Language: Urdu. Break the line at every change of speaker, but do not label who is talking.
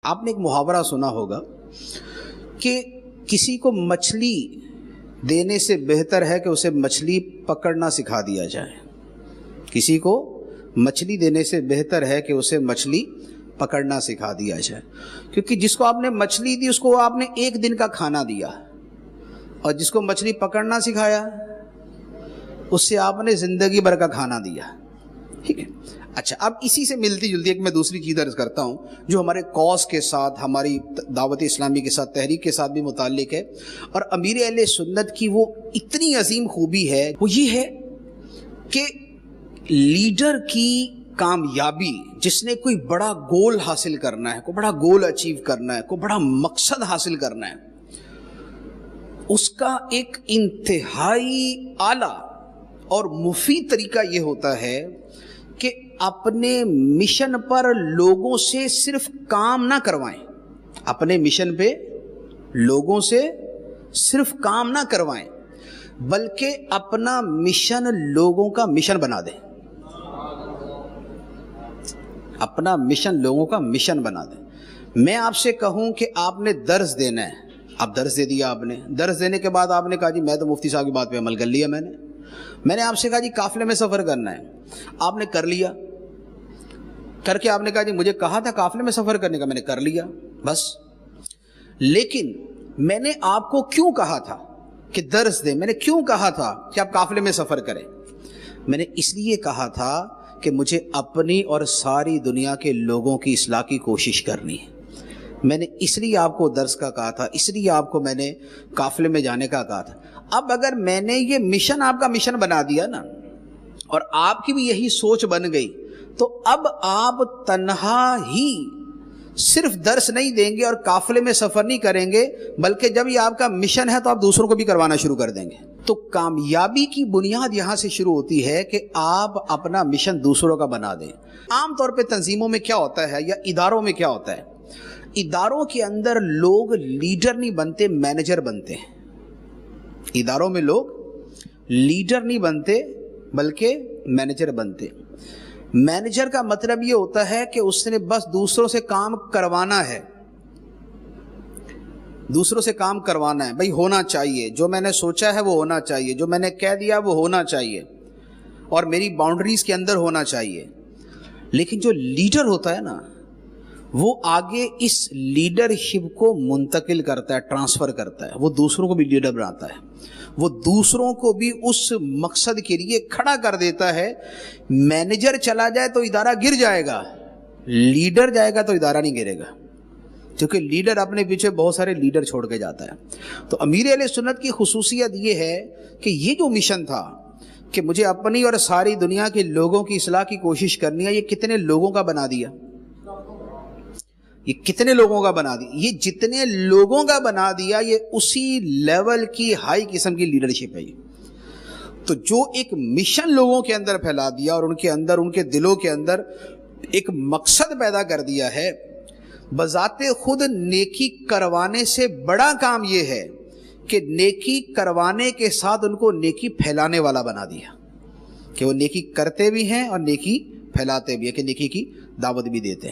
آپ نے ایک محاورہ سنا ہوگا کہ کسی کو مچھلی دینے سے بہتر ہے کہ اسے مچھلی پکڑنا سکھا دیا جائے. کسی کو مچھلی دینے سے بہتر ہے کہ اسے مچھلی پکڑنا سکھا دیا جائے، کیونکہ جس کو آپ نے مچھلی دی اس کو آپ نے ایک دن کا کھانا دیا، اور جس کو مچھلی پکڑنا سکھایا اس سے آپ نے زندگی بھر کا کھانا دیا. ٹھیک ہے. اچھا، اب اسی سے ملتی جلتی ایک میں دوسری چیز عرض کرتا ہوں جو ہمارے کاز کے ساتھ، ہماری دعوت اسلامی کے ساتھ، تحریک کے ساتھ بھی متعلق ہے، اور امیر اہل سنت کی وہ اتنی عظیم خوبی ہے، وہ یہ ہے کہ لیڈر کی کامیابی، جس نے کوئی بڑا گول حاصل کرنا ہے، کوئی بڑا گول اچیو کرنا ہے، کوئی بڑا مقصد حاصل کرنا ہے، اس کا ایک انتہائی اعلیٰ اور مفید طریقہ یہ ہوتا ہے کہ اپنے مشن پر لوگوں سے صرف کام نہ کروائیں، اپنے مشن پہ لوگوں سے صرف کام نہ کروائیں، بلکہ اپنا مشن لوگوں کا مشن بنا دیں. اپنا مشن لوگوں کا مشن بنا دیں. میں آپ سے کہوں کہ آپ نے درس دینا ہے، آپ درس دے دیا، آپ نے درس دینے کے بعد آپ نے کہا جی میں تو مفتی صاحب کی بات پہ عمل کر لیا، میں نے آپ سے کہا جی قافلے میں سفر کرنا ہے، آپ نے کر لیا، کر کے آپ نے کہا جی مجھے کہا تھا قافلے میں سفر کرنے کا، میں نے کر لیا بس. لیکن میں نے آپ کو کیوں کہا تھا کہ درس دیں، میں نے کیوں کہا تھا کہ آپ قافلے میں سفر کریں؟ میں نے اس لیے کہا تھا کہ مجھے اپنی اور ساری دنیا کے لوگوں کی اصلاح کی کوشش کرنی ہے. میں نے اس لیے آپ کو درس کا کہا تھا، اس لیے آپ کو میں نے قافلے میں جانے کا کہا تھا. اب اگر میں نے یہ مشن آپ کا مشن بنا دیا نا، اور آپ کی بھی یہی سوچ بن گئی، تو اب آپ تنہا ہی صرف درس نہیں دیں گے اور قافلے میں سفر نہیں کریں گے، بلکہ جب یہ آپ کا مشن ہے تو آپ دوسروں کو بھی کروانا شروع کر دیں گے. تو کامیابی کی بنیاد یہاں سے شروع ہوتی ہے کہ آپ اپنا مشن دوسروں کا بنا دیں. عام طور پہ تنظیموں میں کیا ہوتا ہے یا اداروں میں کیا ہوتا ہے، اداروں کے اندر لوگ لیڈر نہیں بنتے، مینیجر بنتے ہیں. اداروں میں لوگ لیڈر نہیں بنتے بلکہ مینیجر بنتے. مینیجر کا مطلب یہ ہوتا ہے کہ اس نے بس دوسروں سے کام کروانا ہے، دوسروں سے کام کروانا ہے. بھائی ہونا چاہیے، جو میں نے سوچا ہے وہ ہونا چاہیے، جو میں نے کہہ دیا وہ ہونا چاہیے، اور میری باؤنڈریز کے اندر ہونا چاہیے. لیکن جو لیڈر ہوتا ہے نا، وہ آگے اس لیڈرشپ کو منتقل کرتا ہے، ٹرانسفر کرتا ہے. وہ دوسروں کو بھی لیڈر بناتا ہے، وہ دوسروں کو بھی اس مقصد کے لیے کھڑا کر دیتا ہے. مینیجر چلا جائے تو ادارہ گر جائے گا، لیڈر جائے گا تو ادارہ نہیں گرے گا، کیونکہ لیڈر اپنے پیچھے بہت سارے لیڈر چھوڑ کے جاتا ہے. تو امیر اہل سنت کی خصوصیت یہ ہے کہ یہ جو مشن تھا کہ مجھے اپنی اور ساری دنیا کے لوگوں کی اصلاح کی کوشش کرنی ہے، یہ کتنے لوگوں کا بنا دیا؟ یہ کتنے لوگوں کا بنا دیا؟ یہ جتنے لوگوں کا بنا دیا، یہ اسی لیول کی ہائی قسم کی لیڈرشپ ہے. تو جو ایک مشن لوگوں کے اندر پھیلا دیا اور ان کے اندر، ان کے دلوں کے اندر ایک مقصد پیدا کر دیا ہے، بذات خود نیکی کروانے سے بڑا کام یہ ہے کہ نیکی کروانے کے ساتھ ان کو نیکی پھیلانے والا بنا دیا، کہ وہ نیکی کرتے بھی ہیں اور نیکی پھیلاتے بھی ہیں، کہ نیکی کی دعوت بھی دیتے ہیں.